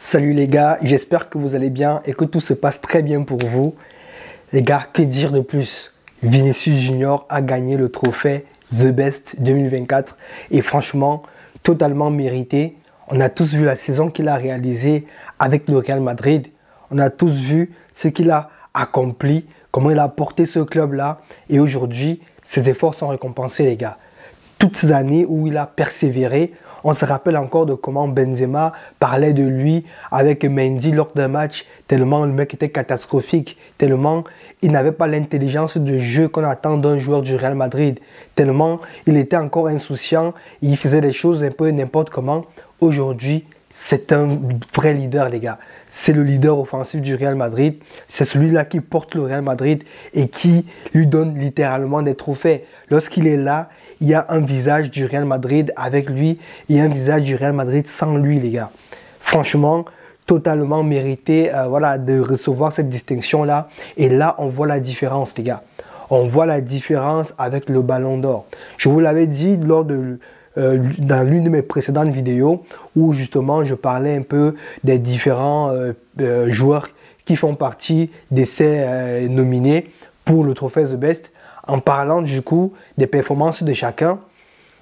Salut les gars, j'espère que vous allez bien et que tout se passe très bien pour vous. Les gars, que dire de plus? Vinicius Junior a gagné le trophée The Best 2024 et franchement, totalement mérité. On a tous vu la saison qu'il a réalisée avec le Real Madrid. On a tous vu ce qu'il a accompli, comment il a porté ce club-là. Et aujourd'hui, ses efforts sont récompensés les gars. Toutes ces années où il a persévéré, on se rappelle encore de comment Benzema parlait de lui avec Mendy lors d'un match, tellement le mec était catastrophique, tellement il n'avait pas l'intelligence de jeu qu'on attend d'un joueur du Real Madrid, tellement il était encore insouciant, il faisait des choses un peu n'importe comment. Aujourd'hui, c'est un vrai leader les gars. C'est le leader offensif du Real Madrid. C'est celui-là qui porte le Real Madrid et qui lui donne littéralement des trophées. Lorsqu'il est là, il y a un visage du Real Madrid avec lui. Il y a un visage du Real Madrid sans lui les gars. Franchement, totalement mérité de recevoir cette distinction-là. Et là, on voit la différence les gars. On voit la différence avec le Ballon d'Or. Je vous l'avais dit dans l'une de mes précédentes vidéos où justement je parlais un peu des différents joueurs qui font partie de ces nominés pour le trophée The Best, en parlant du coup des performances de chacun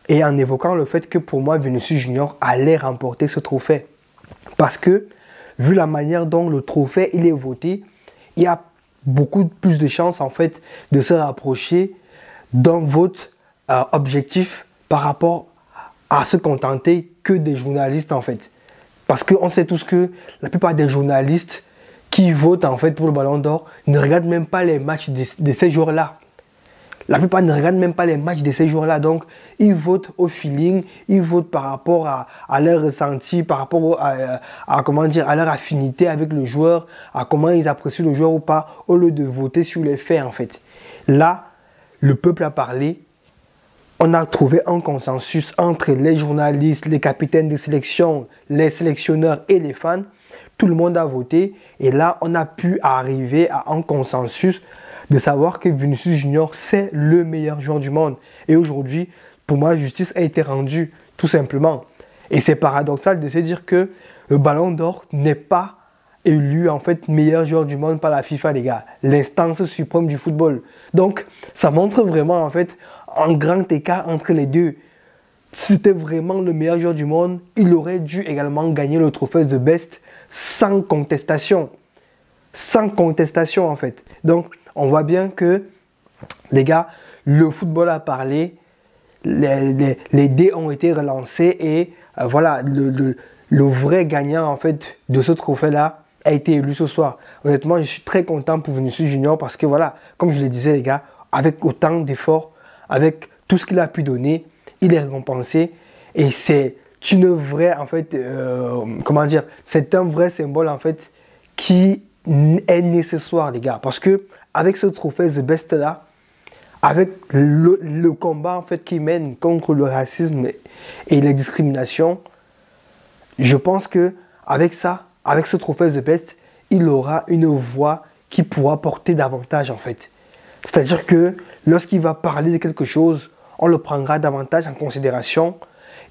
et en évoquant le fait que pour moi Vinicius Junior allait remporter ce trophée. Parce que vu la manière dont le trophée il est voté, il y a beaucoup plus de chances en fait de se rapprocher d'un vote objectif par rapport à se contenter que des journalistes en fait. Parce qu'on sait tous que la plupart des journalistes qui votent en fait pour le Ballon d'Or ne regardent même pas les matchs de ces joueurs-là. La plupart ne regardent même pas les matchs de ces joueurs-là. Donc, ils votent au feeling, ils votent par rapport à leur ressenti, par rapport à leur affinité avec le joueur, à comment ils apprécient le joueur ou pas, au lieu de voter sur les faits en fait. Là, le peuple a parlé. On a trouvé un consensus entre les journalistes, les capitaines de sélection, les sélectionneurs et les fans. Tout le monde a voté et là, on a pu arriver à un consensus de savoir que Vinicius Junior, c'est le meilleur joueur du monde. Et aujourd'hui, pour moi, justice a été rendue, tout simplement. Et c'est paradoxal de se dire que le Ballon d'Or n'est pas élu en fait meilleur joueur du monde par la FIFA, les gars. L'instance suprême du football. Donc, ça montre vraiment en fait un grand écart entre les deux. Si c'était vraiment le meilleur joueur du monde, il aurait dû également gagner le trophée The Best sans contestation. Sans contestation en fait. Donc, on voit bien que, les gars, le football a parlé, les dés ont été relancés et voilà, le vrai gagnant en fait de ce trophée-là a été élu ce soir. Honnêtement, je suis très content pour Vinicius Junior parce que voilà, comme je le disais les gars, avec autant d'efforts, avec tout ce qu'il a pu donner, il est récompensé et c'est une vraie en fait, c'est un vrai symbole en fait qui est nécessaire les gars parce que avec ce trophée The Best là, avec le combat en fait qu'il mène contre le racisme et les discriminations, je pense que avec ça, avec ce trophée The Best, il aura une voix qui pourra porter davantage en fait. C'est-à-dire que lorsqu'il va parler de quelque chose, on le prendra davantage en considération.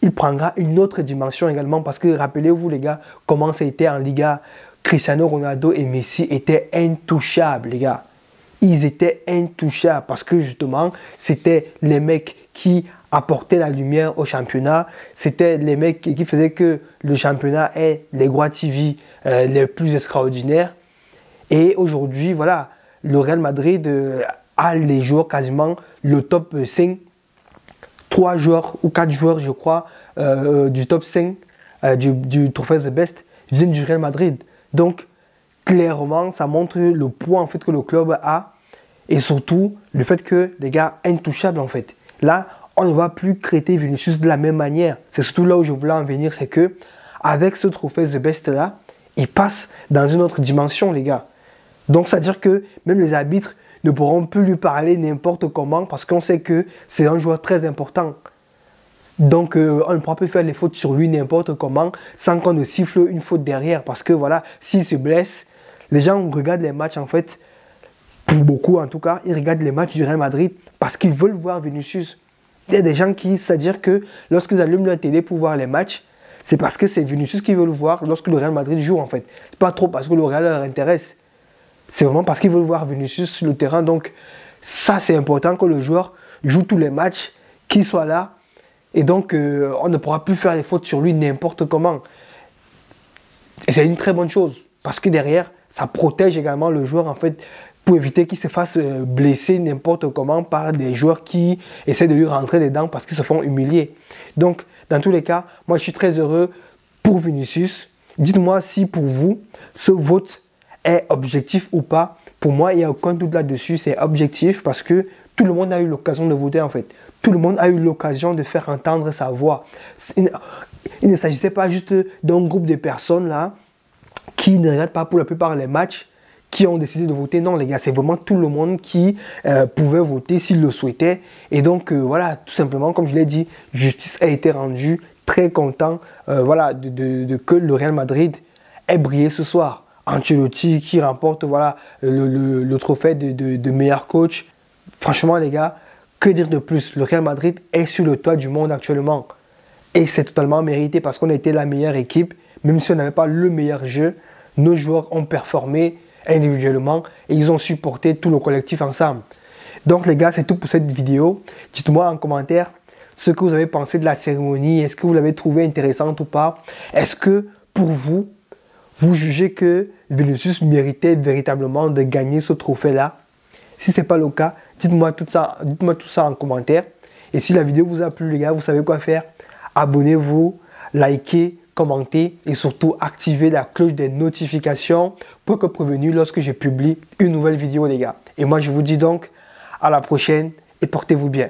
Il prendra une autre dimension également parce que rappelez-vous les gars, comment ça a été en Liga. Cristiano Ronaldo et Messi étaient intouchables les gars. Ils étaient intouchables parce que justement, c'était les mecs qui apportaient la lumière au championnat. C'était les mecs qui faisaient que le championnat ait les droits TV les plus extraordinaires. Et aujourd'hui, voilà, le Real Madrid a les joueurs quasiment le top 5. 3 joueurs ou 4 joueurs, je crois, du top 5 du trophée The Best viennent du Real Madrid. Donc, clairement, ça montre le poids en fait que le club a et surtout le fait que les gars intouchables en fait. Là, on ne va plus traiter Vinicius de la même manière. C'est surtout là où je voulais en venir, c'est que avec ce trophée The Best là, il passe dans une autre dimension les gars. Donc, ça veut dire que même les arbitres ne pourront plus lui parler n'importe comment parce qu'on sait que c'est un joueur très important. Donc, on ne pourra plus faire les fautes sur lui n'importe comment sans qu'on ne siffle une faute derrière. Parce que voilà, s'il se blesse, les gens regardent les matchs en fait, pour beaucoup en tout cas, ils regardent les matchs du Real Madrid parce qu'ils veulent voir Vinicius. Il y a des gens qui, c'est-à-dire que lorsqu'ils allument leur télé pour voir les matchs, C'est parce que c'est Vinicius qui veut le voir lorsque le Real Madrid joue en fait. C'est pas trop parce que le Real leur intéresse. C'est vraiment parce qu'ils veulent voir Vinicius sur le terrain. Donc ça c'est important que le joueur joue tous les matchs, qu'il soit là. Et donc on ne pourra plus faire les fautes sur lui n'importe comment. Et c'est une très bonne chose. Parce que derrière, ça protège également le joueur en fait, pour éviter qu'il se fasse blesser n'importe comment par des joueurs qui essaient de lui rentrer dedans parce qu'ils se font humilier. Donc, dans tous les cas, moi je suis très heureux pour Vinicius. Dites-moi si pour vous, ce vote est objectif ou pas. Pour moi, il n'y a aucun doute là-dessus, c'est objectif parce que tout le monde a eu l'occasion de voter en fait. Tout le monde a eu l'occasion de faire entendre sa voix. Il ne s'agissait pas juste d'un groupe de personnes là qui ne regardent pas pour la plupart les matchs, qui ont décidé de voter. Non les gars, c'est vraiment tout le monde qui pouvait voter s'il le souhaitait. Et donc voilà, tout simplement, comme je l'ai dit, justice a été rendue. Très content voilà, que le Real Madrid ait brillé ce soir. Ancelotti qui remporte voilà, le trophée de meilleur coach. Franchement les gars, que dire de plus? Le Real Madrid est sur le toit du monde actuellement. Et c'est totalement mérité parce qu'on a été la meilleure équipe. Même si on n'avait pas le meilleur jeu, nos joueurs ont performé individuellement et ils ont supporté tout le collectif ensemble. Donc les gars, c'est tout pour cette vidéo. Dites-moi en commentaire ce que vous avez pensé de la cérémonie. Est-ce que vous l'avez trouvé intéressante ou pas? Est-ce que pour vous, vous jugez que Vinicius méritait véritablement de gagner ce trophée-là? Si ce n'est pas le cas, dites-moi tout ça en commentaire. Et si la vidéo vous a plu les gars, vous savez quoi faire. Abonnez-vous, likez, commentez et surtout activez la cloche des notifications pour être prévenu lorsque je publie une nouvelle vidéo les gars. Et moi je vous dis donc à la prochaine et portez-vous bien.